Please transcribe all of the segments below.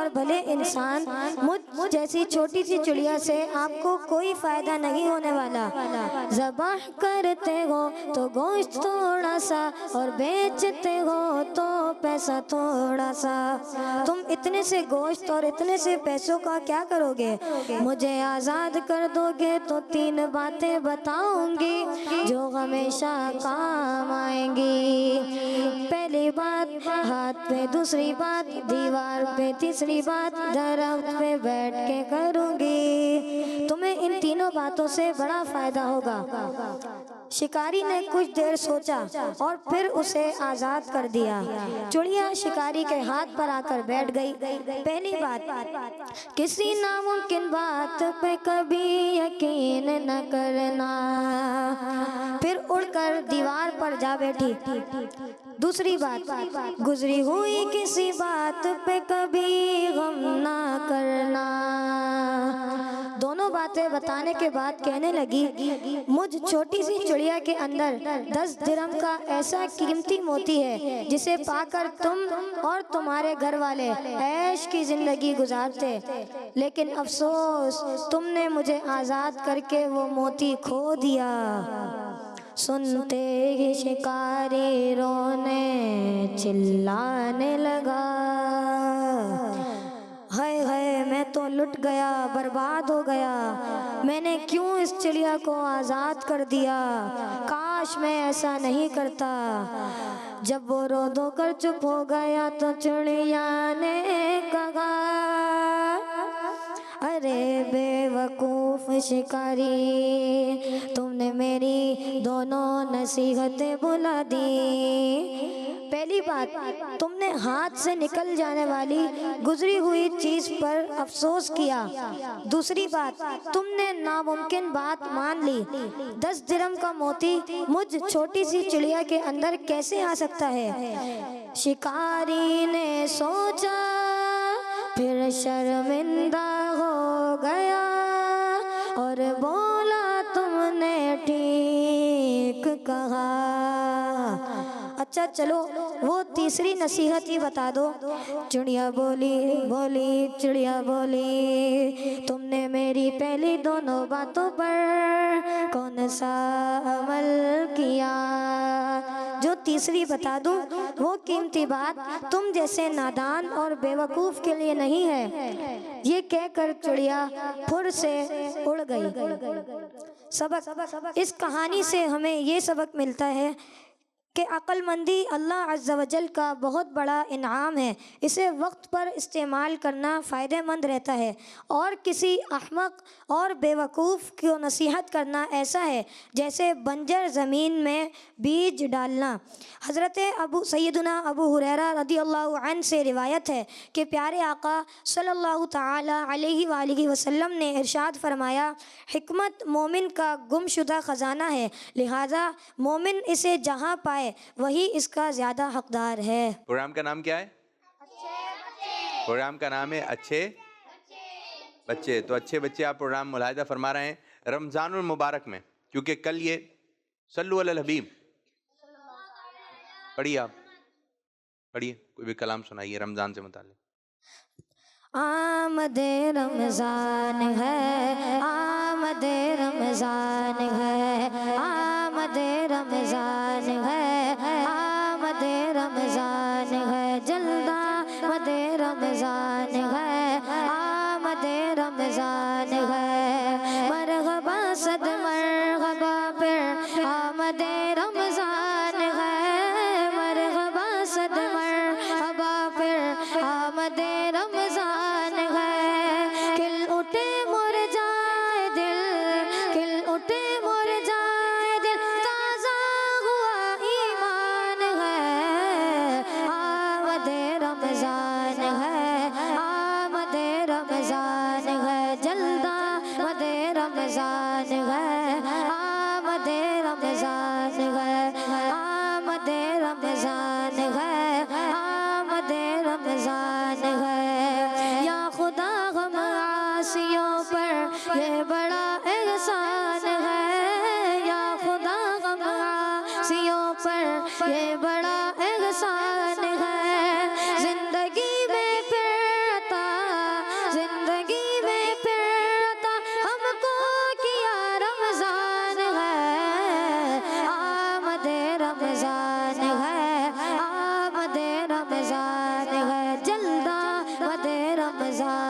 اور بھلے انسان مجھ جیسی چھوٹی سی چڑیا سے آپ کو کوئی فائدہ نہیں ہونے والا. ذبح کرتے ہو تو گوشت تھوڑا سا اور بیچتے ہو تو پیسہ تھوڑا سا. تم اتنے سے گوشت اور اتنے سے پیسوں کا کیا کرو گے؟ مجھے آزاد کر دو گے تو 3 باتیں بتاؤں گی جو ہمیشہ کام آئیں گی. پہلی بات ہاتھ پہ، دوسری بات دیوار پہ، تیسری بات درخت پہ بیٹھ کے کروں گی. تمہیں ان تینوں باتوں سے بڑا فائدہ ہوگا. شکاری نے کچھ دیر سوچا اور پھر اسے آزاد کر دیا. چڑیا شکاری کے ہاتھ پر آ کر بیٹھ گئی. پہلی بات، کسی ناممکن بات پہ کبھی یقین نہ کرنا. پھر اڑ کر دیوار پر جا بیٹھی. دوسری بات، گزری ہوئی کسی بات پہ کبھی غم نہ کرنا. دونوں باتیں بتانے کے بعد کہنے لگی، مجھ چھوٹی سی چڑیا کے اندر 10 درہم کا ایسا قیمتی موتی ہے جسے پا کر تم اور تمہارے گھر والے عیش کی زندگی گزارتے، لیکن افسوس تم نے مجھے آزاد کر کے وہ موتی کھو دیا. سنتے ہی شکاری رونے چلانے لگا، ہائے ہائے میں تو لٹ گیا، برباد ہو گیا. میں نے کیوں اس چڑیا کو آزاد کر دیا؟ کاش میں ایسا نہیں کرتا. جب وہ رو دھو کر چپ ہو گیا تو چڑیا نے کہا، ارے بے وقوف شکاری، تم نے میری دونوں نصیحتیں بھلا دی. پہلی بات، تم نے ہاتھ سے نکل جانے والی گزری ہوئی چیز پر افسوس کیا. دوسری بات، تم نے ناممکن بات مان لی. 10 درہم کا موتی مجھ چھوٹی سی چڑیا کے اندر کیسے آ سکتا ہے؟ شکاری نے سوچا، پھر شرمندہ ہو گیا اور بولا، تم نے ٹھیک کہا. اچھا چلو وہ تیسری نصیحت ہی بتا دو. چڑیا بولی چڑیا بولی، تم نے میری پہلی دونوں باتوں پر کون سا عمل کیا؟ جو تیسری بتا دوں وہ قیمتی بات تم جیسے نادان اور بے وقوف کے لیے نہیں ہے. یہ کہہ کر چڑیا پھر سے اڑ گئی. سبق، اس کہانی سے ہمیں یہ سبق ملتا ہے کہ عقل مندی اللہ عز و جل کا بہت بڑا انعام ہے. اسے وقت پر استعمال کرنا فائدہ مند رہتا ہے، اور کسی احمق اور بے وقوف کو نصیحت کرنا ایسا ہے جیسے بنجر زمین میں بیج ڈالنا. حضرت سیدنا ابو ہریرہ رضی اللہ عنہ سے روایت ہے کہ پیارے آقا صلی اللہ تعالی علیہ وآلہ وسلم نے ارشاد فرمایا، حکمت مومن کا گم شدہ خزانہ ہے، لہٰذا مومن اسے جہاں پائے وہی اس کا زیادہ حقدار ہے. پروگرام کا نام کیا ہے؟ پروگرام کا نام ہے اچھے بچے. تو اچھے بچے آپ پروگرام ملاحظہ فرما رہے ہیں رمضان المبارک میں، کیونکہ کل یہ صلو علی الحبیب پڑھیے. آپ پڑھیے، کوئی بھی کلام سنائیے رمضان سے متعلق. آمد رمضان ہے، آمد رمضان ہے، آمد رمضان ہے، آمد رمضان ہے، جلد آمد رمضان ہے، آمد رمضان ہے. مرحبا صد مرحبا پھر آمد رمضان ہے، مرحبا صد مرحبا پھر آمد رمضان ہے. کھل اٹھے مرجائے دل، کھل اٹھے مرجائے دل، تازہ ہوا ایمان ہے. آمد رمضان ہے، آمد رمضان ہے، جلد آمد رمضان ہے، آمد رمضان ہے، آمد رمضان ہے، آمد رمضان ہے. یا خدا غم عاصیوں پر یہ بڑا احسان ہے، یا خدا غم عاصیوں پر یہ بڑا احسان ہے. زندگی میں پھر عطا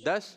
10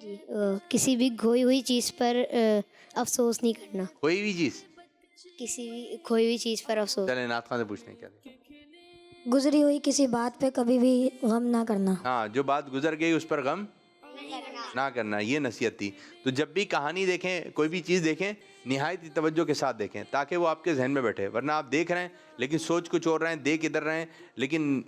جی کسی بھی کھوئی ہوئی چیز پر افسوس نہیں کرنا. کوئی بھی چیز. کسی بھی کھوئی ہوئی چیز پر افسوس. چلیں نعت خواں سے پوچھتے ہیں کیا. گزری ہوئی کسی بات پہ کبھی بھی غم نہ کرنا. ہاں جو بات گزر گئی اس پر غم نہ کرنا, یہ نصیحت تھی. تو جب بھی کہانی دیکھیں, کوئی بھی چیز دیکھیں, نہایت توجہ کے ساتھ دیکھیں تاکہ وہ آپ کے ذہن میں بیٹھے. ورنہ آپ دیکھ رہے ہیں لیکن سوچ کچھ اور رہے ہیں, دیکھ ادھر رہے ہیں لیکن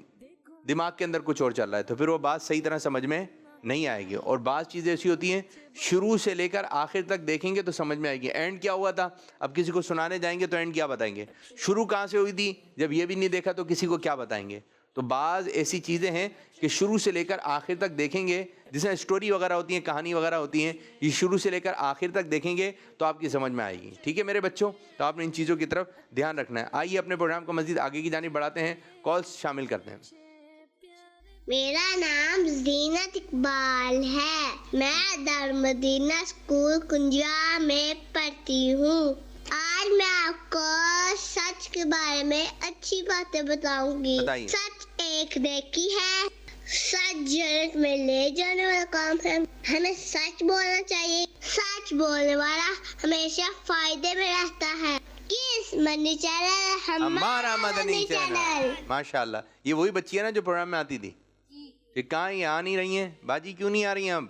دماغ کے اندر کچھ اور چل رہا ہے, تو پھر وہ بات صحیح طرح سمجھ میں نہیں آئے گی. اور بعض چیزیں ایسی ہوتی ہیں شروع سے لے کر آخر تک دیکھیں گے تو سمجھ میں آئے گی. اینڈ کیا ہوا تھا, اب کسی کو سنانے جائیں گے تو اینڈ کیا بتائیں گے, شروع کہاں سے ہوئی تھی, جب یہ بھی نہیں دیکھا تو کسی کو کیا بتائیں گے. تو بعض ایسی چیزیں ہیں کہ شروع سے لے کر آخر تک دیکھیں گے, جس میں اسٹوری وغیرہ ہوتی ہیں, کہانی وغیرہ ہوتی ہیں, یہ شروع سے لے کر آخر تک دیکھیں گے تو آپ کی سمجھ میں آئے گی. ٹھیک ہے میرے بچوں, تو آپ نے ان چیزوں کی طرف دھیان رکھنا ہے. آئیے اپنے پروگرام کو مزید آگے کی جانب بڑھاتے ہیں, کالز شامل کرتے ہیں. میرا نام زینت اقبال ہے. میں دارالمدینہ اسکول کنجا میں پڑھتی ہوں. آج میں آپ کو سچ کے بارے میں اچھی باتیں بتاؤں گی. بتائیے. سچ ایک نیکی ہے. سچ جنت میں لے جانے والا کام ہے. ہمیں سچ بولنا چاہیے. سچ بولنے والا ہمیشہ فائدے میں رہتا ہے. کس مدنی چینل, ہمارا مدنی چینل. ماشاءاللہ, یہ وہی بچی ہے نا جو پروگرام میں آتی تھی. کہ کہاں یہ آ نہیں رہی ہیں باجی, کیوں نہیں آ رہی ہیں اب؟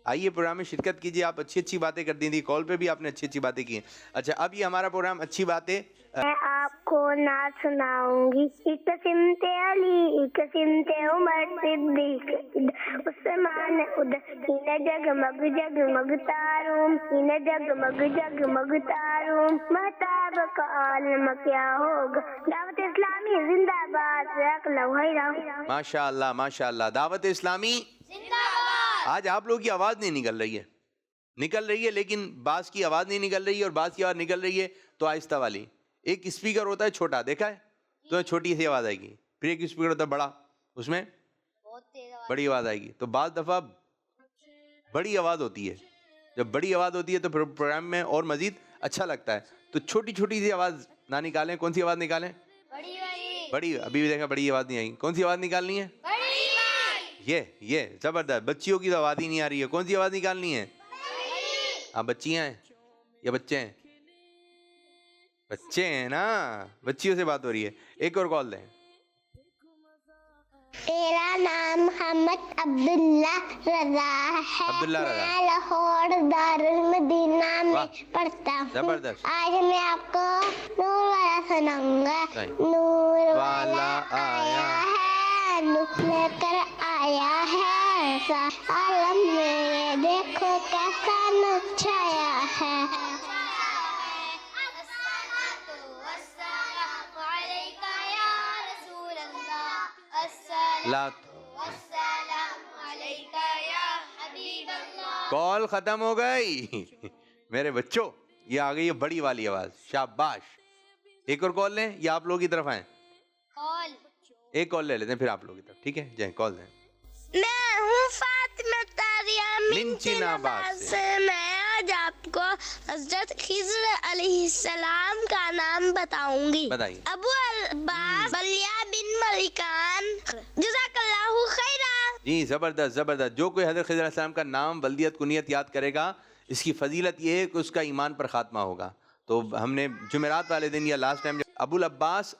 آئیے پروگرام میں شرکت کیجیے. آپ اچھی اچھی باتیں کر دی تھی, کال پہ بھی آپ نے اچھی اچھی باتیں کی ہیں. اچھا اب یہ ہمارا پروگرام اچھی باتیں. میں آپ کو نعت سناؤں گی. ایک سمت علی, ایک سمت عمر صدیق, عثمان ادھر جگمگ جگمگ تاروں, جگمگ جگمگ تاروں, مہتاب کا عالم کیا ہوگا. دعوت اسلامی زندہ باد, رکھ لو ہے. ماشاء اللہ ماشاء اللہ, دعوت اسلامی آج آپ لوگوں کی آواز نہیں نکل رہی ہے, نکل رہی ہے لیکن بعض کی آواز نہیں نکل رہی ہے, اور بعض کی آواز نکل رہی ہے تو آہستہ والی. ایک اسپیکر ہوتا ہے چھوٹا, دیکھا ہے, تو چھوٹی سی آواز آئے گی. پھر ایک اسپیکر ہوتا ہے بڑا, اس میں بڑی آواز آئے گی. تو بعض دفعہ بڑی آواز ہوتی ہے, جب بڑی آواز ہوتی ہے تو پھر پروگرام میں اور مزید اچھا لگتا ہے. تو چھوٹی چھوٹی سی آواز نہ نکالیں. کون سی آواز نکالیں؟ بڑی. ابھی بھی دیکھا بڑی آواز نہیں آئی. کون سی آواز نکالنی ہے؟ یہ زبردست. بچیوں کی تو آواز ہی نہیں آ رہی ہے. کون سی آواز نکالنی ہے؟ ہاں بچیاں ہیں یا بچے ہیں؟ بچے ہیں نا, بچیوں سے بات ہو رہی ہے. ایک اور کال دیں. میرا نام محمد عبداللہ رضا ہے. عبداللہ رضا. میں لاہور دارالمدینہ میں پڑھتا ہوں. زبردست. آج میں آپ کو نور والا سناؤں گا. نور والا آیا ہے, نور لے کر آیا ہے, عالم میں دیکھو کیسا نور چھایا ہے. کال ختم ہو گئی میرے بچوں. یہ آ گئی ہے بڑی والی آواز, شاباش. ایک اور کال لیں یا آپ لوگ کی طرف آئیں؟ ایک کال لے لیتے ہیں پھر آپ لوگ کی طرف. ٹھیک ہے جائیں, کال دیں. میں ہوں فاطمہ تاریہ منچن آباد سے. میں آج آپ کو حضرت خضر علیہ السلام کا نام بتاؤں گی. بتائیے. ابو العباس بلیہ بن ملکان, جزاک اللہ خیرا. جی زبردست زبردست. جو کوئی حضرت خضر علیہ السلام کا نام, ولدیت, کنیت یاد کرے گا, اس کی فضیلت یہ ہے کہ اس کا ایمان پر خاتمہ ہوگا. تو ہم نے جمعرات والے دن یا لاسٹ ٹائم ابو العباس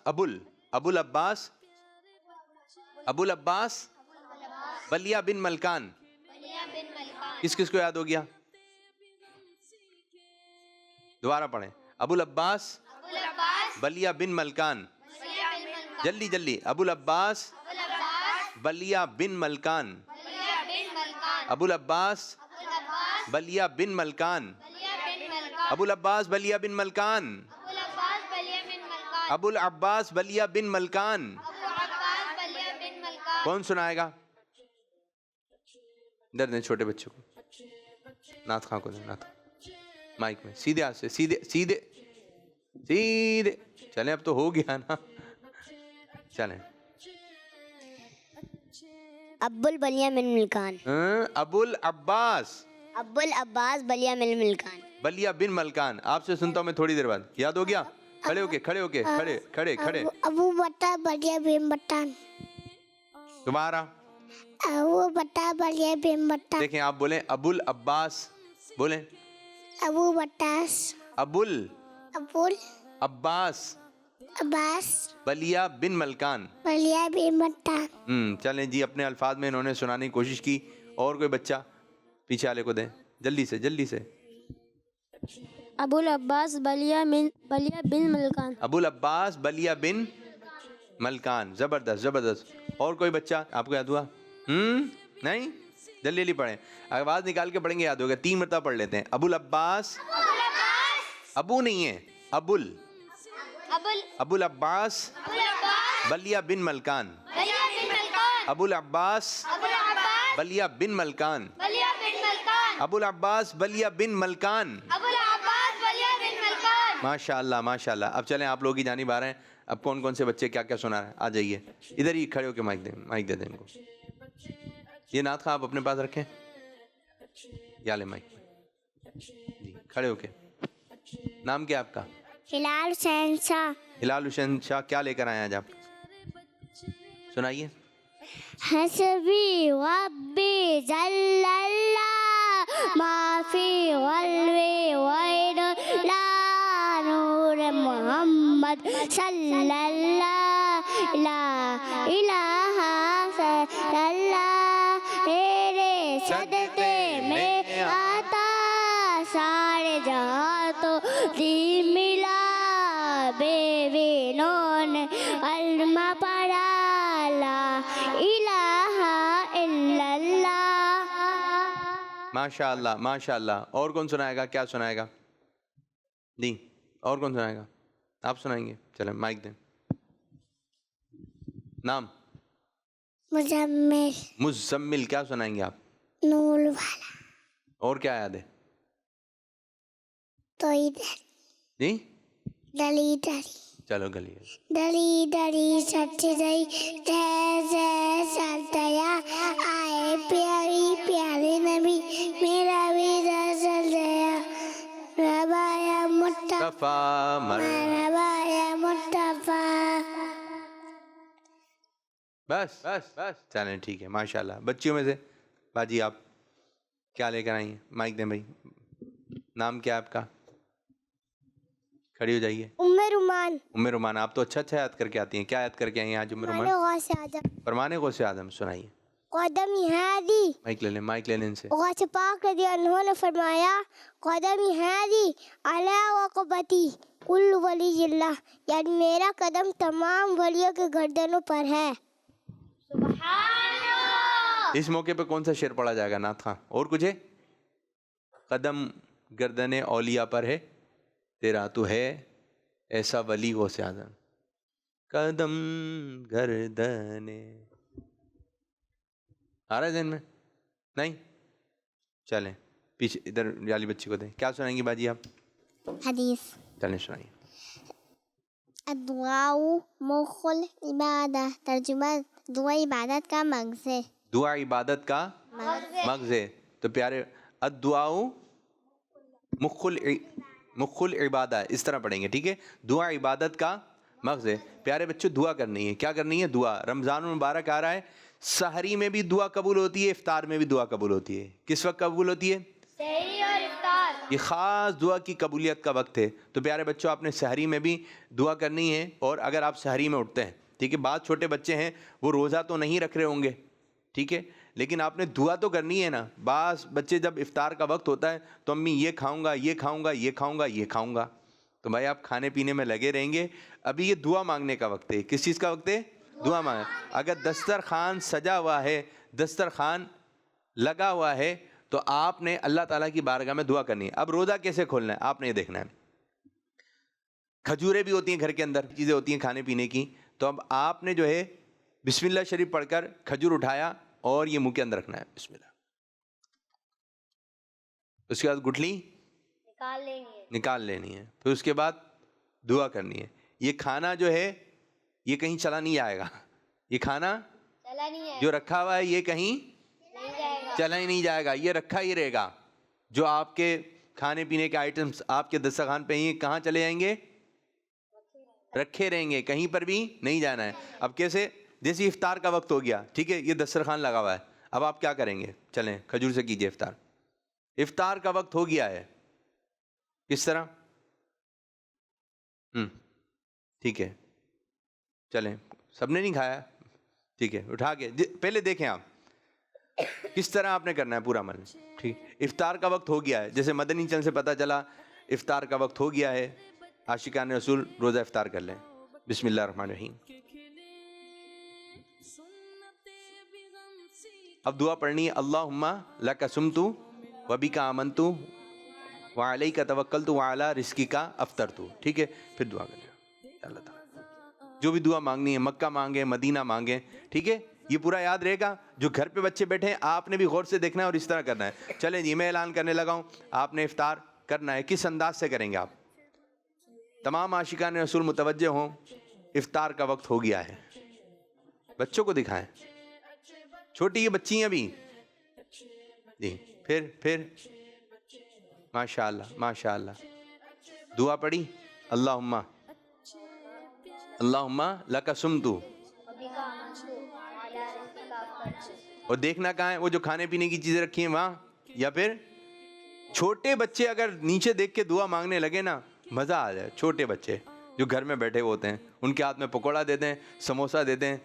بلیہ بن ملکان, کس کس کو یاد ہو گیا؟ دوبارہ پڑھیں. ابو العباس بلیہ بن ملکان, جلدی جلدی. ابو العباس بلیہ بن ملکان, ابو العباس بلیہ بن ملکان, ابو العباس بلیہ بن ملکان, ابو العباس بلیہ بن ملکان. کون سنائے گا؟ ادھر دیں چھوٹے بچوں کو, نعت خواں کو دیں. نعت مائک میں سیدھے ہاتھ سے, سیدھے سیدھے سیدھے. چلیں اب تو ہو گیا نا, چلیں. ابو البلیہ من ملکان. ابو العباس بلیہ من ملکان. بلیہ بن ملکان. آپ سے سنتا ہوں میں تھوڑی دیر بعد. یاد ہو گیا؟ کھڑے ہو کے ابو بکر بلیہ بن بٹان. تمہارا ابو بٹا بلیا بن بٹا دیکھیں آپ بولیں ابو العباس، بولیں ابو بٹاس ابوال ابول عباس عباس بلیا بن ملکان۔ بلیا بن بٹا. چلیں جی، اپنے الفاظ میں انہوں نے سنانے کی کوشش کی. اور کوئی بچہ پیچھے والے کو دیں جلدی سے جلدی سے. ابو العباس بلیا بن ملکان. ابو العباس بلیا بن ملکان. زبردست زبردست. اور کوئی بچہ آپ کو یاد ہوا؟ نہیں، جلدی جلدی پڑھیں، آواز نکال کے پڑھیں گے یاد ہوگا. 3 مرتبہ پڑھ لیتے ہیں. ابو العباس، ابو نہیں ہے، ابو العباس بلیا بن ملکان. ابو العباس بلیا بن ملکان. ابو العباس بلیا بن ملکان. ماشاء اللہ ماشاء اللہ. اب چلیں آپ لوگ کی جانب آ رہے ہیں. اب کون کون سے بچے کیا کیا سنا رہے ہیں؟ آ جائیے ادھر ہی کھڑے ہو کے مائک دے دیں ان کو. یہ نعت خواہ آپ اپنے پاس رکھیں. یا لے مائک جی، کھڑے ہو کے. نام کیا آپ کا؟ ہلال حسین شاہ. ہلال حسین شاہ. کیا لے کر آئے ہیں آج آپ؟ سنائیے. حسبی ربی جل اللہ ما فی قلبی غیر لا نور محمد صلی اللہ لا الہ صلی اللہ تیرے صدقے میں آتا سارے جہاں تو دی ملا بے بینوں نے علم پڑھا لا الہ الا اللہ. ماشاء اللہ ماشاء اللہ. اور کون سنائے گا؟ کیا سنائے گا جی؟ اور کون سنائے گا؟ آپ سنائیں گے؟ چلیں مائک دیں. نام؟ مزمل. مزمل. کیا سنائیں گے آپ؟ نور والا. اور کیا یاد ہے تو ادھر جی؟ ڈلی ڈلی چلو گلی. ڈلی ڈلی سچ گئی جیسے سلطیا آئے پیاری پیاری نبی میرا بھی رسل دیا ربایا صفا ربایا مصطفیٰ. بس بس بس. چلیں ٹھیک ہے ماشاء اللہ. بچیوں میں سے باجی آپ کیا لے کر آئی ہیں؟ مائک دیں بھائی. نام کیا آپ کا؟ کھڑی ہو جائیے. ام رومان. ام رومان. آپ تو اچھا اچھا یاد کر کے آتی ہیں. کیا یاد کر کے آئی ہیں آج ام رومان؟ غوث اعظم. فرمان غوث اعظم. سنائیے. قدم ہادی. مائک لے لیں مائک لے لیں ان سے. غوث پاک رضی اللہ عنہ نے فرمایا قدم ہادی علی وقبتی کل ولی اللہ، یعنی میرا قدم تمام ولیوں کے گردنوں پر ہے. اس موقع پہ کون سا شعر پڑھا جائے گا نعت خواہ؟ اور کچھ ہے؟ قدم گردن اولیاء پر ہے تیرا تو ہے ایسا ولی غوث اعظم. قدم گردن آ رہا ہے ذہن میں؟ نہیں؟ چلیں پیچھے ادھر والی بچی کو دیں. کیا سنائیں گی باجی آپ؟ حدیث. چلیں سنائیے. الدعاء مخ العبادہ. ترجمہ دعا عبادت کا مغز ہے. دعا عبادت کا مغز ہے. تو پیارے الدعاء مخ العبادہ اس طرح پڑھیں گے، ٹھیک ہے؟ دعا عبادت کا مغز ہے. پیارے بچوں دعا کرنی ہے. کیا کرنی ہے؟ دعا. رمضان المبارک آ رہا ہے. سحری میں بھی دعا قبول ہوتی ہے، افطار میں بھی دعا قبول ہوتی ہے. کس وقت قبول ہوتی ہے؟ سحری اور افطار. یہ خاص دعا کی قبولیت کا وقت ہے. تو پیارے بچوں آپ نے سحری میں بھی دعا کرنی ہے. اور اگر آپ سحری میں اٹھتے ہیں، ٹھیک ہے، بعض چھوٹے بچے ہیں وہ روزہ تو نہیں رکھ رہے ہوں گے، ٹھیک ہے، لیکن آپ نے دعا تو کرنی ہے نا. بعض بچے جب افطار کا وقت ہوتا ہے تو امی یہ کھاؤں گا یہ کھاؤں گا یہ کھاؤں گا یہ کھاؤں گا. تو بھائی آپ کھانے پینے میں لگے رہیں گے. ابھی یہ دعا مانگنے کا وقت ہے. کس چیز کا وقت ہے؟ دعا مانگنا. اگر دسترخوان سجا ہوا ہے، دسترخوان لگا ہوا ہے، تو آپ نے اللہ تعالیٰ کی بارگاہ میں دعا کرنی ہے. اب روزہ کیسے کھولنا ہے آپ نے یہ دیکھنا ہے. کھجوریں بھی ہوتی ہیں گھر کے اندر، چیزیں ہوتی ہیں کھانے پینے کی. تو اب آپ نے جو ہے بسم اللہ شریف پڑھ کر کھجور اٹھایا اور یہ منہ کے اندر رکھنا ہے. بسم اللہ. اس کے بعد گٹھلی نکال لینی ہے. پھر اس کے بعد دعا کرنی ہے. یہ کھانا جو ہے یہ کہیں چلا نہیں جائے گا. یہ کھانا جو رکھا ہوا ہے یہ کہیں چلا ہی نہیں جائے گا. یہ رکھا ہی رہے گا. جو آپ کے کھانے پینے کے آئٹمس آپ کے دسترخوان پہ ہیں کہاں چلے جائیں گے؟ رکھے رہیں گے، کہیں پر بھی نہیں جانا ہے. اب کیسے؟ جیسے افطار کا وقت ہو گیا, ٹھیک ہے, یہ دسترخوان لگا ہوا ہے, اب آپ کیا کریں گے؟ چلیں کھجور سے کیجئے افطار. افطار کا وقت ہو گیا ہے, کس طرح؟ ٹھیک ہے, چلیں, سب نے نہیں کھایا, ٹھیک ہے, اٹھا کے پہلے دیکھیں آپ کس طرح آپ نے کرنا ہے پورا عمل. ٹھیک, افطار کا وقت ہو گیا ہے, جیسے مدنی چینل سے پتہ چلا افطار کا وقت ہو گیا ہے, عاشقان رسول روزہ افطار کر لیں. بسم اللہ الرحمن الرحیم. اب دعا پڑھنی ہے, اللہم لک صمت وبک آمنت وعلیک توکلت وعلی رزقک افطرت. ٹھیک ہے, پھر دعا کریں اللہ تعالیٰ جو بھی دعا مانگنی ہے, مکہ مانگیں, مدینہ مانگیں. ٹھیک ہے, یہ پورا یاد رہے گا. جو گھر پہ بچے بیٹھے ہیں آپ نے بھی غور سے دیکھنا ہے اور اس طرح کرنا ہے. چلیں جی, میں اعلان کرنے لگا ہوں, آپ نے افطار کرنا ہے. کس انداز سے کریں گے آپ؟ تمام عاشقان رسول متوجہ ہوں, افطار کا وقت ہو گیا ہے. بچوں کو دکھائیں, چھوٹی یہ بچی ہیں ابھی جی. پھر ماشاءاللہ ماشاءاللہ دعا پڑھی, اللہم لک صمت, اور دیکھنا کہاں ہے وہ جو کھانے پینے کی چیزیں رکھی ہیں وہاں, یا پھر چھوٹے بچے اگر نیچے دیکھ کے دعا مانگنے لگے نا مزہ آ جائے. چھوٹے بچے جو گھر میں بیٹھے ہوتے ہیں ان کے ہاتھ میں پکوڑا دے دیں, سموسا دے دیں,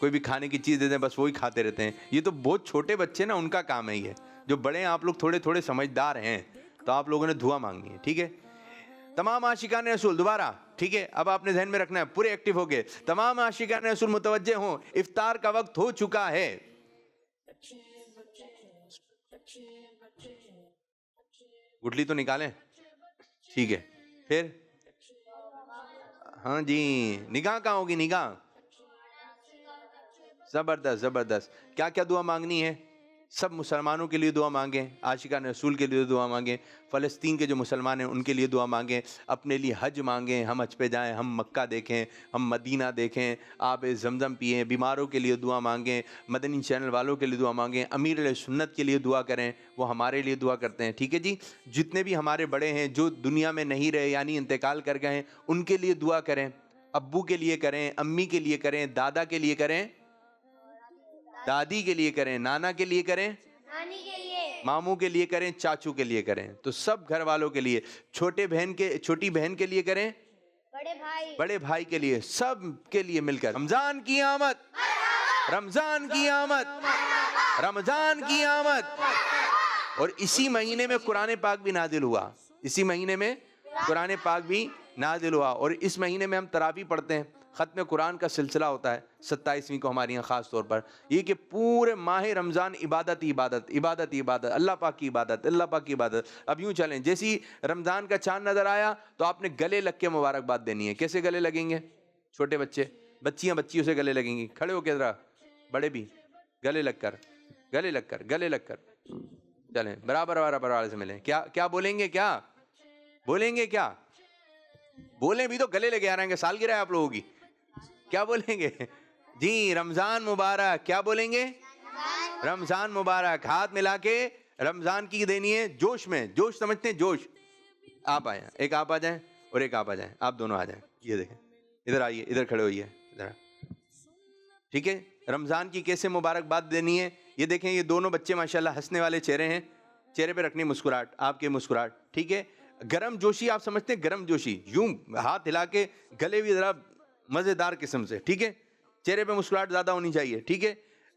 کوئی بھی کھانے کی چیز دے دیں, بس وہی کھاتے رہتے ہیں. یہ تو بہت چھوٹے بچے نا, ان کا کام ہے یہ. جو بڑے ہیں آپ لوگ تھوڑے تھوڑے سمجھدار ہیں, تو آپ لوگوں نے دعا مانگنی ہے. ٹھیک ہے, تمام عاشقان رسول دوبارہ, ٹھیک ہے, اب آپ نے ذہن میں رکھنا ہے, پورے ایکٹیو ہو گئے. تمام عاشقان رسول متوجہ ہوں, افطار کا وقت ہو چکا ہے. گٹلی تو نکالیں, ٹھیک ہے. پھر ہاں جی, نگاہ کہاں ہوگی؟ نگاہ زبردست زبردست. کیا کیا دعا مانگنی ہے؟ سب مسلمانوں کے لیے دعا مانگیں, عاشقان رسول کے لیے دعا مانگیں, فلسطین کے جو مسلمان ہیں ان کے لیے دعا مانگیں, اپنے لیے حج مانگیں, ہم حج پہ جائیں, ہم مکہ دیکھیں, ہم مدینہ دیکھیں, آب زمزم پئیں, بیماروں کے لیے دعا مانگیں, مدنی چینل والوں کے لیے دعا مانگیں, امیر علیہ سنت کے لیے دعا کریں, وہ ہمارے لیے دعا کرتے ہیں. ٹھیک ہے جی, جتنے بھی ہمارے بڑے ہیں جو دنیا میں نہیں رہے یعنی انتقال کر گئے ہیں ان کے لیے دعا کریں. ابو کے لیے کریں, امی کے لیے کریں, دادا کے لیے کریں, دادی کے لیے کریں, نانا کے لیے کریں, ماموں کے لیے کریں, چاچو کے لیے کریں. تو سب گھر والوں کے لیے, چھوٹی بہن کے لیے کریں, بڑے بھائی کے لیے, سب کے لیے مل کر رمضان کی آمد, رمضان کی آمد, رمضان کی آمد. اور اسی مہینے میں قرآن پاک بھی نازل ہوا, اسی مہینے میں قرآن پاک بھی نازل ہوا. اور اس مہینے میں ہم تراویح پڑھتے ہیں, ختم قرآن کا سلسلہ ہوتا ہے 27ویں کو ہمارے یہاں خاص طور پر. یہ کہ پورے ماہ رمضان عبادت ہی عبادت, عبادت ہی عبادت, اللہ پاک کی عبادت, اللہ پاک کی عبادت. اب یوں چلیں, جیسی رمضان کا چاند نظر آیا تو آپ نے گلے لگ کے مبارکباد دینی ہے. کیسے گلے لگیں گے؟ چھوٹے بچے, بچیاں بچیوں سے گلے لگیں گی, کھڑے ہو کے ذرا, بڑے بھی گلے لگ کر, گلے لگ کر, گلے لگ کر چلیں, برابر برابر والے سے ملیں. کیا بولیں گے؟ کیا بولیں گے؟ کیا بولیں بھی تو گلے لگے آ رہے ہیں. سالگرہ ہے آپ لوگوں کی, کیا بولیں گے جی؟ رمضان مبارک. کیا بولیں گے؟ رمضان مبارک. ہاتھ ملا کے رمضان کی دینی ہے جوش میں. جوش سمجھتے ہیں؟ جوش. آپ آئیں, ایک آپ آ جائیں اور ایک آپ آ جائیں, آپ دونوں آ جائیں. یہ دیکھیں, ادھر آئیے, ادھر کھڑے ہوئیے ادھر. ٹھیک ہے, رمضان کی کیسے مبارکباد دینی ہے یہ دیکھیں. یہ دونوں بچے ماشاءاللہ ہنسنے والے چہرے ہیں, چہرے پہ رکھنی مسکراہٹ, آپ کے مسکراہٹ. ٹھیک ہے, گرم جوشی آپ سمجھتے ہیں؟ گرم جوشی, یوں ہاتھ ہلا کے گلے بھی ذرا مزیدار قسم سے. ٹھیک ہے, چہرے پہ مسکراہٹ زیادہ ہونی چاہیے. ٹھیک ہے,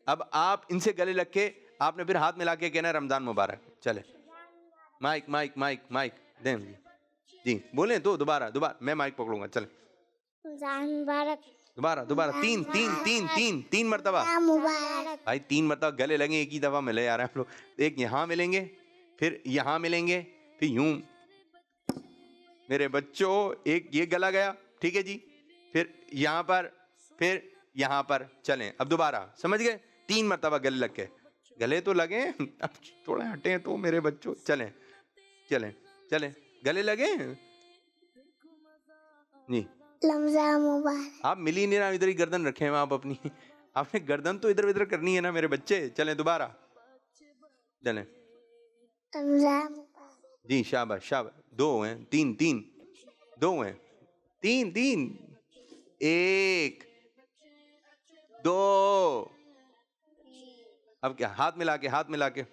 اب آپ ان سے گلے لگ کے آپ نے پھر ہاتھ ملا کے کہنا ہے رمضان مبارک. چلے, مائک مائک مائک مائک دیں جی, بولیں تو دوبارہ میں مائک پکڑوں گا. چلیں, رمضان مبارک, دوبارہ تین مرتبہ بھائی, 3 مرتبہ گلے لگیں, ایک ہی دفعہ ملے یار آپ لوگ. ایک یہاں ملیں گے, پھر یہاں ملیں گے, پھر یوں میرے بچوں, ایک یہ گلا گیا. ٹھیک ہے جی, پھر یہاں پر, پھر یہاں پر. چلیں اب دوبارہ, سمجھ گئے؟ 3 مرتبہ گلے لگ کے. گلے تو لگیں, اب تھوڑے ہٹیں تو میرے بچوں. چلیں چلیں چلیں, گلے لگیں جی. رمضان مبارک. آپ ملی نہیں نا, ادھر ہی گردن رکھیں ہیں آپ اپنی, آپ نے گردن تو ادھر ادھر کرنی ہے نا میرے بچے. چلیں دوبارہ, چلیں رمضان مبارک. جی, شاباش شاباش. 2 ہیں, 3 2 ہیں, 3 1 دو. اب کیا؟ ہاتھ ملا کے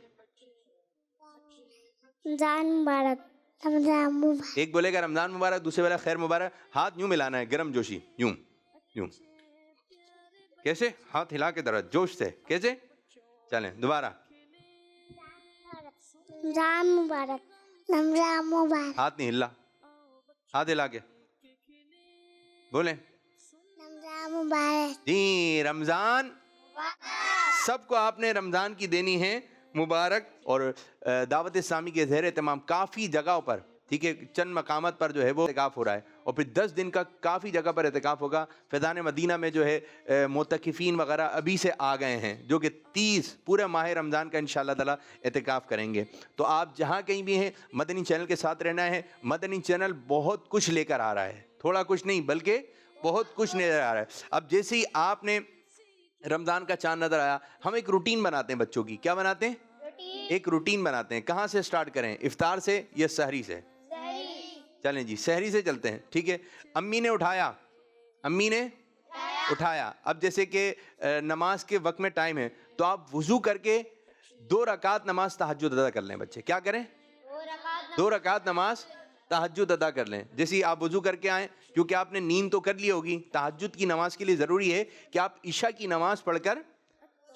رمضان مبارک. رمضان مبارک. ایک بولے گا رمضان مبارک، دوسرے والا خیر مبارک. ہاتھ یوں ملانا ہے، گرم جوشی، یوں یوں. کیسے؟ ہاتھ ہلا کے ذرا جوش سے. کیسے؟ چلیں دوبارہ. رمضان مبارک. رمضان مبارک. ہاتھ نہیں ہلا، ہاتھ ہلا کے بولیں. رمضان مبارک. جی رمضان سب کو آپ نے رمضان کی دینی ہے مبارک. اور دعوت اسلامی کے زیر اہتمام کافی جگہوں پر، ٹھیک ہے، چند مقامات پر جو ہے وہ اعتکاف ہو رہا ہے، اور پھر 10 دن کا کافی جگہ پر اعتکاف ہوگا. فیضان مدینہ میں جو ہے معتکفین وغیرہ ابھی سے آ گئے ہیں، جو کہ 30 پورے ماہ رمضان کا انشاءاللہ تعالی اعتکاف کریں گے. تو آپ جہاں کہیں بھی ہیں مدنی چینل کے ساتھ رہنا ہے. مدنی چینل بہت کچھ لے کر آ رہا ہے، تھوڑا کچھ نہیں بلکہ بہت کچھ نظر آ رہا ہے. اب جیسے ہی آپ نے رمضان کا چاند نظر آیا، ہم ایک روٹین بناتے ہیں بچوں کی. کیا بناتے ہیں؟ ایک روٹین بناتے ہیں. کہاں سے سٹارٹ کریں؟ افطار سے یا سحری سے؟ چلیں جی سحری سے چلتے ہیں. ٹھیک ہے، امی نے اٹھایا، اب جیسے کہ نماز کے وقت میں ٹائم ہے، تو آپ وضو کر کے 2 رکعت نماز تہجد ادا کر لیں. بچے کیا کریں؟ 2 رکعت نماز تہجد ادا کر لیں. جیسے ہی آپ وضو کر کے آئیں، کیونکہ آپ نے نیند تو کر لی ہوگی، تہجد کی نماز کے لیے ضروری ہے کہ آپ عشاء کی نماز پڑھ کر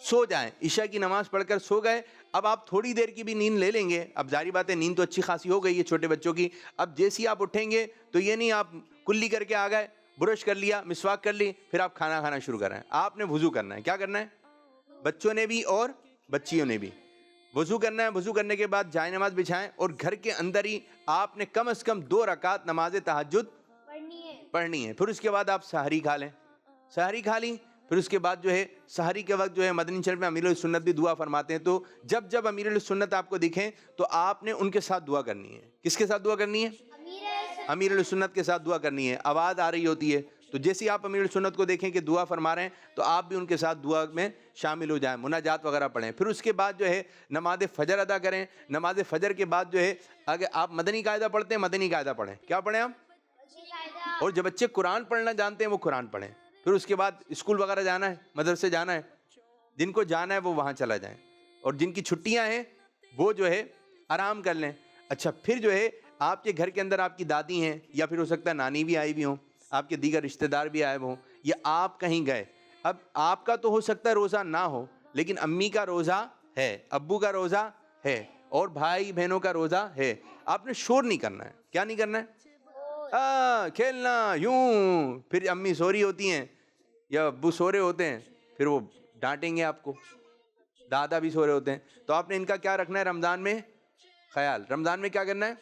سو جائیں. عشاء کی نماز پڑھ کر سو گئے، اب آپ تھوڑی دیر کی بھی نیند لے لیں گے. اب ظاہری بات ہے نیند تو اچھی خاصی ہو گئی ہے چھوٹے بچوں کی. اب جیسے ہی آپ اٹھیں گے تو یہ نہیں آپ کلی کر کے آ گئے، برش کر لیا، مسواک کر لی، پھر آپ کھانا کھانا شروع کر رہے ہیں. آپ نے وضو کرنا ہے. کیا کرنا ہے؟ بچوں نے بھی اور بچیوں نے بھی وضو کرنا ہے. وضو کرنے کے بعد جائے نماز بچھائیں، اور گھر کے اندر ہی آپ نے کم از کم 2 رکعت نماز تہجد پڑھنی ہے. پھر اس کے بعد آپ سحری کھا لیں. سحری کھا لی، پھر اس کے بعد جو ہے سحری کے وقت جو ہے مدنی چینل میں امیر السنت بھی دعا فرماتے ہیں. تو جب امیر السنت آپ کو دکھیں تو آپ نے ان کے ساتھ دعا کرنی ہے. کس کے ساتھ دعا کرنی ہے؟ امیر السنت کے ساتھ دعا کرنی ہے. آواز آ رہی ہوتی ہے، تو جیسے آپ امیر السنت کو دیکھیں کہ دعا فرما رہے ہیں تو آپ بھی ان کے ساتھ دعا میں شامل ہو جائیں، مناجات وغیرہ پڑھیں. پھر اس کے بعد جو ہے نماز فجر ادا کریں. نماز فجر کے بعد جو ہے اگر آپ مدنی قاعدہ پڑھتے ہیں مدنی قاعدہ پڑھیں. کیا پڑھیں آپ؟ اور جو بچے قرآن پڑھنا جانتے ہیں وہ قرآن پڑھیں. پھر اس کے بعد اسکول وغیرہ جانا ہے، مدرسے جانا ہے، جن کو جانا ہے وہ وہاں چلا جائیں، اور جن کی چھٹیاں ہیں وہ جو ہے آرام کر لیں. اچھا پھر جو ہے آپ کے گھر کے اندر آپ کی دادی ہیں، یا پھر ہو سکتا ہے نانی بھی آئی بھی ہوں، آپ کے دیگر رشتہ دار بھی آئے ہوں، یا آپ کہیں گئے. اب آپ کا تو ہو سکتا ہے روزہ نہ ہو، لیکن امی کا روزہ ہے، ابو کا روزہ ہے، اور بھائی بہنوں کا روزہ ہے. آپ نے شور نہیں کرنا ہے. کیا نہیں کرنا ہے؟ کھیلنا یوں. پھر امی سو رہی ہوتی ہیں یا ابو سو رہے ہوتے ہیں، پھر وہ ڈانٹیں گے آپ کو، دادا بھی سو رہے ہوتے ہیں. تو آپ نے ان کا کیا رکھنا ہے رمضان میں؟ خیال. رمضان میں کیا کرنا ہے؟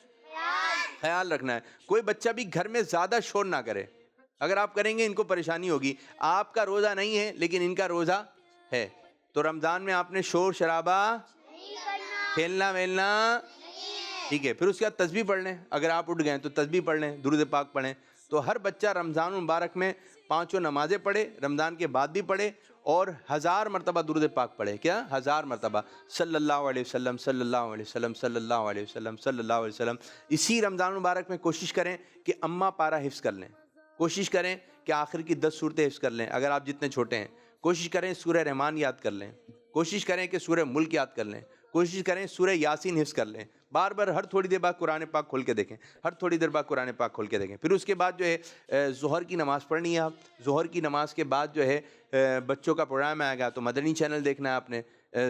خیال رکھنا ہے. کوئی بچہ بھی گھر میں زیادہ شور نہ کرے. اگر آپ کریں گے ان کو پریشانی ہوگی. آپ کا روزہ نہیں ہے لیکن ان کا روزہ ہے. تو رمضان میں آپ نے شور شرابہ، کھیلنا ویلنا، ٹھیک ہے. پھر اس کے بعد تسبیح پڑھ لیں. اگر آپ اٹھ گئے تو تسبیح پڑھ لیں، درود پاک پڑھیں. تو ہر بچہ رمضان مبارک میں 5 نمازیں پڑھے، رمضان کے بعد بھی پڑھے، اور 1000 مرتبہ درود پاک پڑھے. کیا؟ 1000 مرتبہ صلی اللہ علیہ وسلم، صلی اللہ علیہ وسلم، صلی اللہ علیہ وسلم، صلی اللہ علیہ وسلم. اسی رمضان مبارک میں کوشش کریں کہ اماں پارہ حفظ کر لیں. کوشش کریں کہ آخر کی 10 صورتیں حفظ کر لیں. اگر آپ جتنے چھوٹے ہیں کوشش کریں سورہ رحمان یاد کر لیں. کوشش کریں کہ سورہ ملک یاد کر لیں. کوشش کریں سورہ یاسین حفظ کر لیں. بار بار ہر تھوڑی دیر بعد قرآن پاک کھول کے دیکھیں، ہر تھوڑی دیر بعد قرآن پاک کھول کے دیکھیں. پھر اس کے بعد جو ہے ظہر کی نماز پڑھنی ہے. آپ ظہر کی نماز کے بعد جو ہے بچوں کا پروگرام آئے گا تو مدنی چینل دیکھنا ہے آپ نے،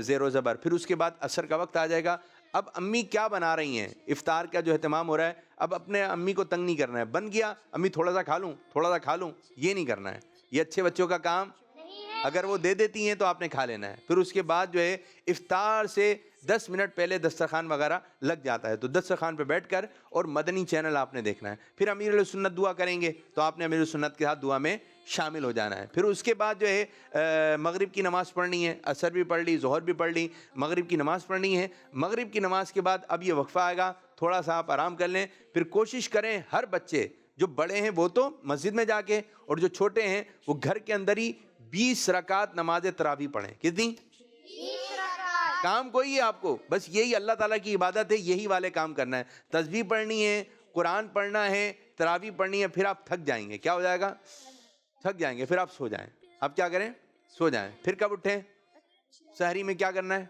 زیر و زبر. پھر اس کے بعد عصر کا وقت آ جائے گا. اب امی کیا بنا رہی ہیں، افطار کا جو اہتمام ہو رہا ہے، اب اپنے امی کو تنگ نہیں کرنا ہے. بن گیا امی تھوڑا سا کھا لوں، تھوڑا سا کھا لوں، یہ نہیں کرنا ہے. یہ اچھے بچوں کا کام. اگر وہ دے دیتی ہیں تو آپ نے کھا لینا ہے. پھر اس کے بعد جو ہے افطار سے 10 منٹ پہلے دسترخوان وغیرہ لگ جاتا ہے، تو دسترخوان پہ بیٹھ کر اور مدنی چینل آپ نے دیکھنا ہے. پھر امیر السنت دعا کریں گے تو آپ نے امیر السنت کے ساتھ دعا میں شامل ہو جانا ہے. پھر اس کے بعد جو ہے مغرب کی نماز پڑھنی ہے. عصر بھی پڑھ لی، ظہر بھی پڑھ لی، مغرب کی نماز پڑھنی ہے. مغرب کی نماز کے بعد اب یہ وقفہ آئے گا، تھوڑا سا آپ آرام کر لیں. پھر کوشش کریں ہر بچے، جو بڑے ہیں وہ تو مسجد میں جا کے، اور جو چھوٹے ہیں وہ گھر کے اندر ہی 20 رکعت نماز تراویح پڑھیں. کتنی؟ کام کوئی ہے آپ کو، بس یہی اللہ تعالیٰ کی عبادت ہے، یہی والے کام کرنا ہے. تسبیح پڑھنی ہے، قرآن پڑھنا ہے، تراویح پڑھنی ہے. پھر آپ تھک جائیں گے. کیا ہو جائے گا؟ تھک جائیں گے. پھر آپ سو جائیں. آپ کیا کریں؟ سو جائیں. پھر کب اٹھیں؟ سحری میں کیا کرنا ہے؟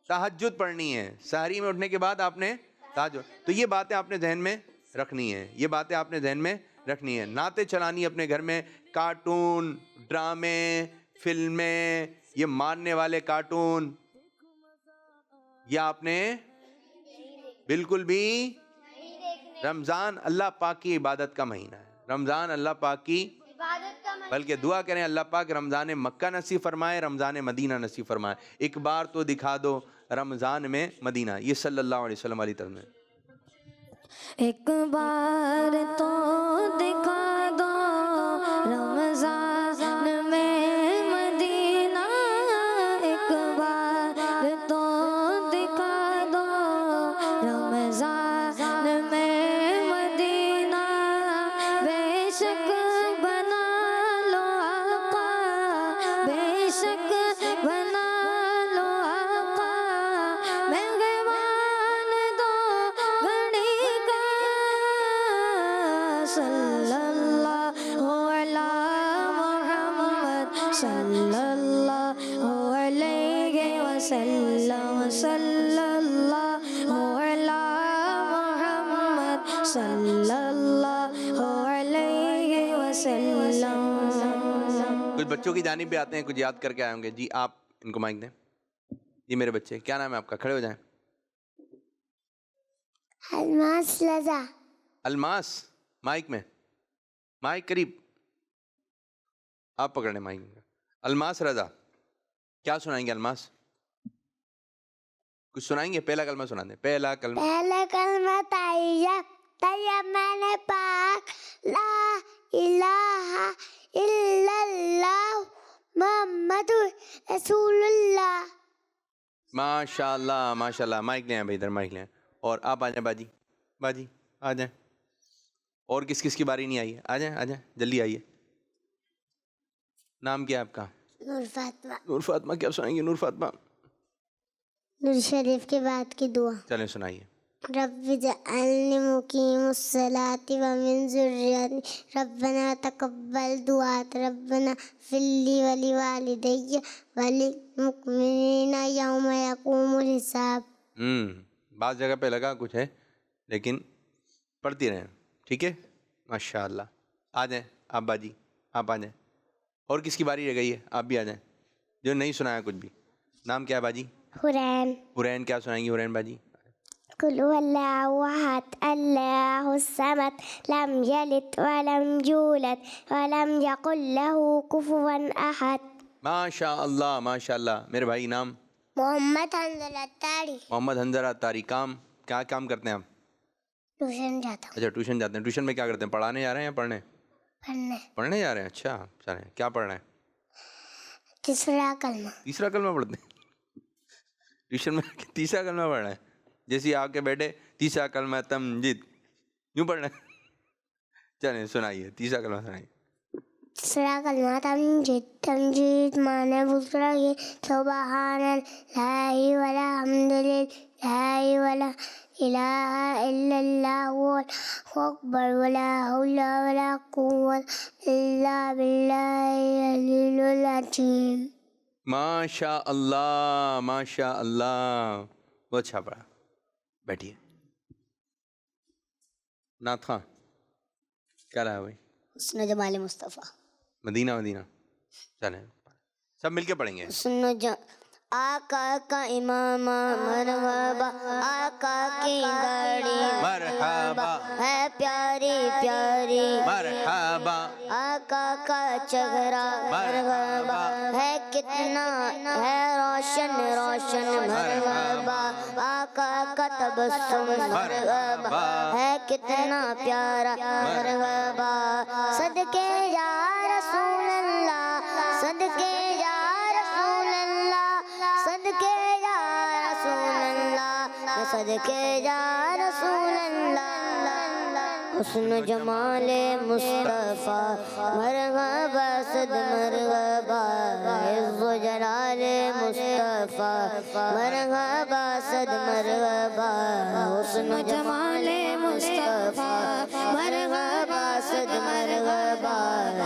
تہجد پڑھنی ہے. سحری میں اٹھنے کے بعد آپ نے تہجد. تو یہ باتیں آپ نے ذہن میں رکھنی ہے, یہ باتیں آپ نے ذہن میں رکھنی ہے. نعتیں چلانی اپنے گھر میں. کارٹون, ڈرامے, فلمیں, یہ مارنے والے کارٹون, یہ آپ نے بالکل بھی. رمضان اللہ پاک کی عبادت کا مہینہ ہے. رمضان اللہ پاک کی بلکہ دعا کریں اللہ پاک رمضان مکہ نصیب فرمائے, رمضان مدینہ نصیب فرمائے. ایک بار تو دکھا دو رمضان میں مدینہ. یہ صلی اللہ علیہ وسلم والی طرف میں. ایک بار تو دکھا دو رمضان میں مدینہ. ایک بار تو دکھا دو رمضان میں مدینہ. بے شک بنا لو آقا, بے شک بنا لو آقا. مہمان دو گھڑی کا صلی اللہ علی محمد صلی اللہ علیہ وسلم. صلی اللہ علی محمد صلی اللہ علیہ وسلم. کچھ بچوں کی جانب بھی آتے ہیں, کچھ یاد کر کے آئے ہوں گے. جی آپ ان کو مائک دیں. جی میرے بچے, کیا نام ہے آپ کا؟ کھڑے ہو جائیں. الماس رضا. الماس, مائک میں, مائک قریب, آپ پکڑ لیں مائک. الماس رضا, کیا سنائیں گے الماس؟ کچھ سنائیں گے؟ پہلا کلمہ سنا دیں. پہلا کلمہ. پہلا کلمہ طیب, طیب معنی پاک. لا الہ الا اللہ محمد رسول اللہ. ماشاء اللہ ماشاء اللہ. مائک لیں بھائی, ادھر مائک لیں. اور آپ آ جائیں باجی, باجی آ جائیں. اور کس کس کی باری نہیں آئی ہے؟ آ جائیں, آ جائیں, جلدی آئیے. نام کیا ہے آپ کا؟ نور فاطمہ. نور فاطمہ. کیا سنائیں گے نور فاطمہ؟ نور شریف کے بعد کی دعا. چلیں سنائیے. رب اجعلنی مقیم الصلاۃ ومن ذریتی ربنا تقبل دعاء ربنا اغفر لی ولوالدی وللمؤمنین یوم یقوم الحساب. بعض جگہ پہ لگا کچھ ہے, لیکن پڑھتی رہیں. ٹھیک ہے, ماشاء اللہ. آ جائیں آپ باجی, آپ آ جائیں. اور کس کی باری رہ گئی ہے؟ آپ بھی آ جائیں جو نہیں سنایا کچھ بھی. نام کیا ہے باجی؟ حرین. حرین, کیا سنائیں گی حرین باجی؟ قل هو الله احد الله الصمد لم يلد ولم يولد ولم يكن له كفوا احد. ماشاء اللہ ماشاء اللہ. میرے بھائی نام؟ محمد حنظلہ اتاری. محمد حنظلہ اتاری. کام کیا کام کرتے ہیں آپ؟ ٹیوشن جاتا ہوں. اچھا ٹیوشن جاتے ہیں. ٹیوشن میں کیا کرتے ہیں؟ پڑھانے جا رہے ہیں یا پڑھنے؟ پڑھنے. پڑھنے جا رہے ہیں. اچھا چلیں, کیا پڑھ رہے ہیں؟ تیسرا کلمہ. تیسرا کلمہ پڑھتے ہیں ٹیوشن میں؟ تیسرا کلمہ پڑھ رہے ہیں. جیسے آپ کے بیٹے تیسرا کلمہ تمجید یوں پڑھ رہے ہیں. چلیں سنائیے تیسرا کلمہ سنائیے. تیسرا کلمہ تمجید. تمجید معنی بزرگی. سبحان اللہ والحمد للہ ولا الہ الا اللہ اکبر ولا حول ولا قوت الا باللہ العلی العظیم. ماشاء اللہ ماشاء اللہ. بہت اچھا پڑھا. بیٹھیے. نعت خواں کیا رہا ہے بھائی؟ حسن جمال مصطفیٰ. مدینہ مدینہ. چلیں سب مل کے پڑھیں گے. آقا کا امام مرحبا, آقا کی گاڑی مرحبا, ہے پیاری پیاری مرحبا, آقا کا چہرہ مرحبا, ہے کتنا ہے روشن روشن مرحبا, آقا کا تبسم مرحبا, ہے کتنا پیارا مرحبا. صدقے یا رسول اللہ, صدقے یا رسول اللہ, صدقے یا رسول اللہ, صدقے یا رسول اللہ. حسن جمال مصطفیٰ مرحبا صد مرحبا عز و جلال مصطفیٰ مرحبا صد مرحبا حسن جمال مصطفیٰ مرحبا صد مرحبا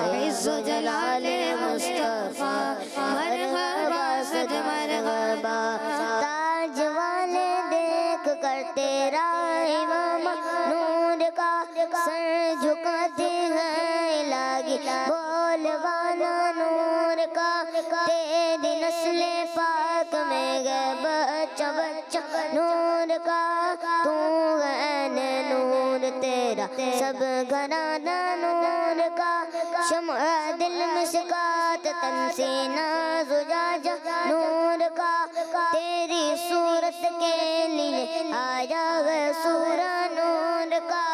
عز و جلال مصطفیٰ مرحبا صد مرحبا تاج والے دیکھ کر تیرا امام نور کا سر جھکاتے ہیں الہی بول والا نور کا تیری نسل پاک میں گئے بچہ بچہ نور کا تو عین نور تیرا سب گھرانہ نور کا شمع دل مشکات تنسینہ زجاجہ نور کا تیری صورت کے لیے آیا ہے سورہ نور کا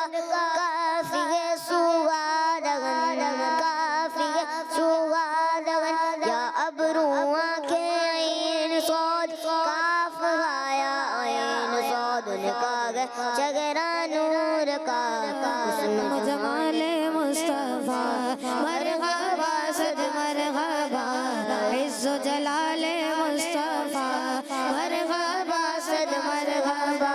کافی ہے سوادغن کافی ہے سوادغن یا ابرو آنکھیں عین صاد کاف آیا عین صاد لکھا گئے چگرا نور کا حسن جمال مصطفیٰ مرحبا صد مرحبا عز و جلال مصطفیٰ مرحبا صد مرحبا.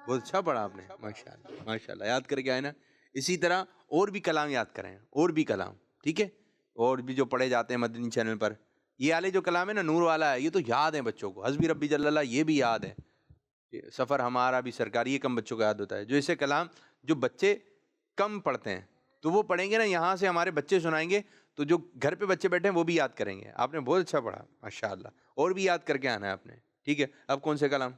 بہت اچھا پڑھا آپ نے، ماشاءاللہ ماشاءاللہ. یاد کر کے آئے نا. اسی طرح اور بھی کلام یاد کریں، اور بھی کلام، ٹھیک ہے، اور بھی جو پڑھے جاتے ہیں مدنی چینل پر. یہ والے جو کلام ہے نا نور والا ہے، یہ تو یاد ہیں بچوں کو. حسبی ربی جل اللہ یہ بھی یاد ہے. سفر ہمارا بھی سرکاری، یہ کم بچوں کو یاد ہوتا ہے. جو اسے کلام جو بچے کم پڑھتے ہیں تو وہ پڑھیں گے نا، یہاں سے ہمارے بچے سنائیں گے تو جو گھر پہ بچے بیٹھے ہیں وہ بھی یاد کریں گے. آپ نے بہت اچھا پڑھا ماشاءاللہ. اور بھی یاد کر کے آنا ہے آپ نے، ٹھیک ہے. اب کون سے کلام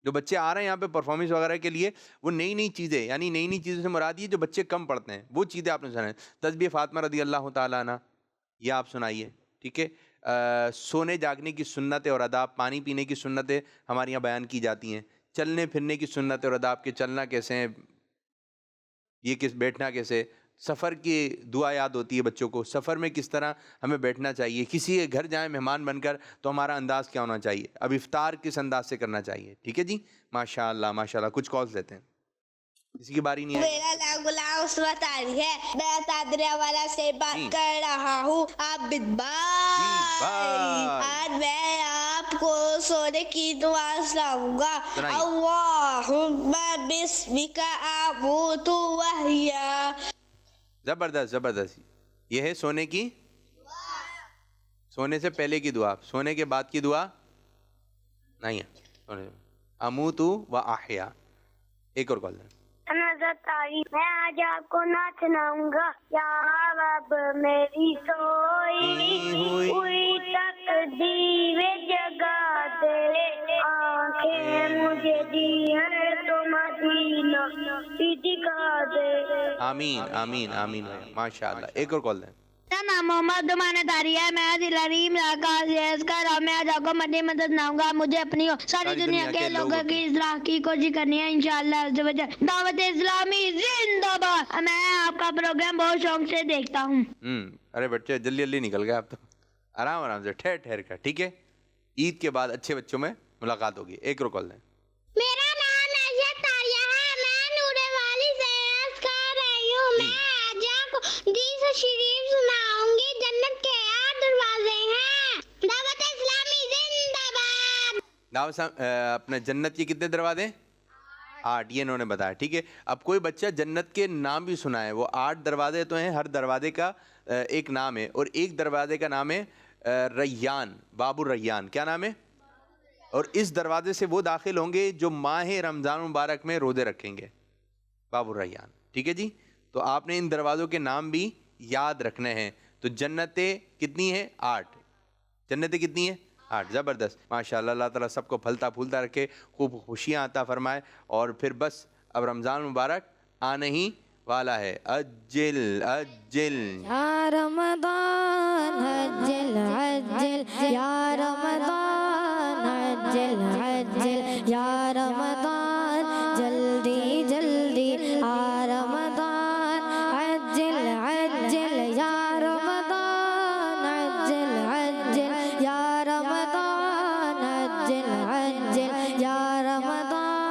جو بچے آ رہے ہیں یہاں پہ پرفارمنس وغیرہ کے لیے، وہ نئی نئی چیزیں، یعنی نئی نئی چیزوں سے مراد یہ جو بچے کم پڑھتے ہیں وہ چیزیں آپ نے سنائیں. تسبیح فاطمہ رضی اللہ تعالیٰ عنہ یہ آپ سنائیے، ٹھیک ہے. سونے جاگنے کی سنتیں اور آداب، پانی پینے کی سنتیں ہمارے یہاں بیان کی جاتی ہیں. چلنے پھرنے کی سنتیں اور آداب، کہ چلنا کیسے ہیں، یہ کس بیٹھنا کیسے. سفر کی دعا یاد ہوتی ہے بچوں کو، سفر میں کس طرح ہمیں بیٹھنا چاہیے. کسی کے گھر جائیں مہمان بن کر تو ہمارا انداز کیا ہونا چاہیے. اب افطار کس انداز سے کرنا چاہیے، ٹھیک ہے جی. ماشاءاللہ ماشاءاللہ. کچھ کالز لیتے ہیں، کسی کی باری نہیں ہے. میرا نام غلام عصمت علی ہے، میں تادریہ والا سے بات کر رہا ہوں. عابد بھائی، آج میں آپ کو سونے کی دعا سناؤں گا. اللہم بسمک آموت واحیا. زبردست زبردست. یہ ہے سونے کی، سونے سے پہلے کی دعا، سونے کے بعد کی دعا نہیں ہے. اموت و احیا. ایک اور کال دیں. میں آج آپ کو نعت سناؤں گا. یا رب میری سوئی ہوئی تقدیر جگا دے، آنکھیں مجھے دی ہے تو مدینہ بھی دکھا دے. آمین آمین آمین. ماشاءاللہ. ایک اور کال دیں. میرا نام محمد دمان تاری ہے، میں دلریم علاقہ سے کر رہا ہوں. میں آج آپ کو مدنی مدد سناؤں گا. مجھے اپنی ساری دنیا کے لوگوں کی اصلاح کی کوشش کرنی ہے انشاءاللہ. دعوت اسلامی زندہ باد. میں آپ کا پروگرام بہت شوق سے دیکھتا ہوں. ارے بچے جلدی جلدی نکل گئے آپ تو. آرام آرام سے ٹھہر ٹھہر کر، ٹھیک ہے. عید کے بعد اچھے بچوں میں ملاقات ہوگی. ایک اور کال دیں. میرا نام عائشہ تاریہ ہے، میں نور والی سے عرض کر رہی ہوں. میں آج آپ کو حدیث شریف سناؤں گی. جنت کے 8 دروازے ہیں. دعوت اسلامی زندہ باد. دعوت اپنے جنت کے کتنے دروازے؟ 8. یہ انہوں نے بتایا، ٹھیک ہے. اب کوئی بچہ جنت کے نام بھی سنا ہے. وہ 8 دروازے تو ہیں، ہر دروازے کا ایک نام ہے. اور ایک دروازے کا نام ہے ریان، باب الریان. کیا نام ہے؟ اور اس دروازے سے وہ داخل ہوں گے جو ماہ رمضان مبارک میں روزے رکھیں گے. باب الریان، ٹھیک ہے جی. تو آپ نے ان دروازوں کے نام بھی یاد رکھنے ہیں. تو جنتیں کتنی ہیں؟ 8. جنتیں کتنی ہیں؟ 8. زبردست ماشاءاللہ. اللہ تعالیٰ سب کو پھلتا پھولتا رکھے، خوب خوشیاں عطا فرمائے. اور پھر بس اب رمضان مبارک آنے ہی والا ہے. اجل اجل یا رمضان عجل عجل یا رمضان عجل عجل یا رمضان جلدی جلدی آ رمضان عجل عجل یا رمضان عجل عجل یا رمضان عجل عجل یا رمضان